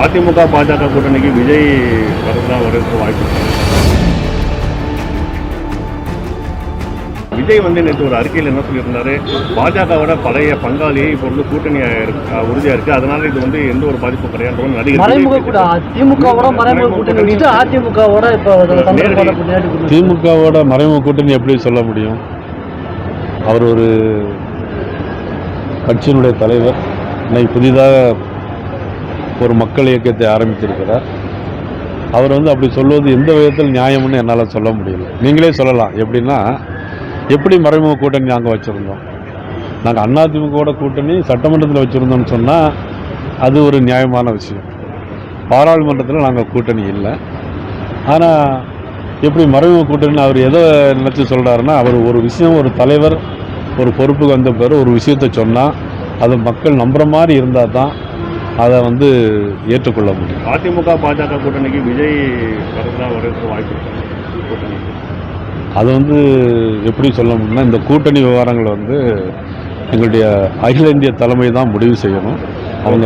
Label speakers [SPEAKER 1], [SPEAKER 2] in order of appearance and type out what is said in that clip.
[SPEAKER 1] அதிமுக பாஜக கூட்டணிக்கு விஜய் வரதுக்கு வாய்ப்பு இருக்கு. விஜய் நேற்று ஒரு அறிக்கையில் என்ன சொல்லியிருந்தாரு, பாஜகவோட பழைய பங்காளியை இப்போ கூட்டணி உறுதியா இருக்கு, அதனால இது எந்த ஒரு பாதிப்பும் கிடையாது.
[SPEAKER 2] திமுகவோட மறைமுக கூட்டணி எப்படி சொல்ல முடியும்? அவர் ஒரு கட்சியினுடைய தலைவர், இன்னைக்கு புதிதாக ஒரு மக்கள் இயக்கத்தை ஆரம்பித்திருக்கிறார். அவர் அப்படி சொல்வது எந்த விதத்தில் நியாயம்னு என்னால் சொல்ல முடியல. நீங்களே சொல்லலாம். எப்படின்னா, எப்படி மறைமுக கூட்டணி நாங்கள் வச்சுருந்தோம்? நாங்கள் அதிமுகவோட கூட்டணி சட்டமன்றத்தில் வச்சுருந்தோம்னு சொன்னால் அது ஒரு நியாயமான விஷயம். பாராளுமன்றத்தில் நாங்கள் கூட்டணி இல்லை. ஆனால் எப்படி மறைமுக கூட்டணி அவர் எதை நினச்சி சொல்கிறாருன்னா, அவர் ஒரு விஷயம், ஒரு தலைவர் ஒரு பொறுப்புக்கு வந்த பிறகு ஒரு விஷயத்தை சொன்னால் அதை மக்கள் நம்புகிற மாதிரி இருந்தால் தான் அதை ஏற்றுக்கொள்ள முடியும்.
[SPEAKER 1] அதிமுக பாஜக கூட்டணிக்கு விஜய் வரதுக்கு வாய்ப்பு இருக்கு.
[SPEAKER 2] அது எப்படி சொல்ல முடியும்னா, இந்த கூட்டணி விவகாரங்களை எங்களுடைய அகில இந்திய தலைமை தான் முடிவு செய்யணும். அவங்க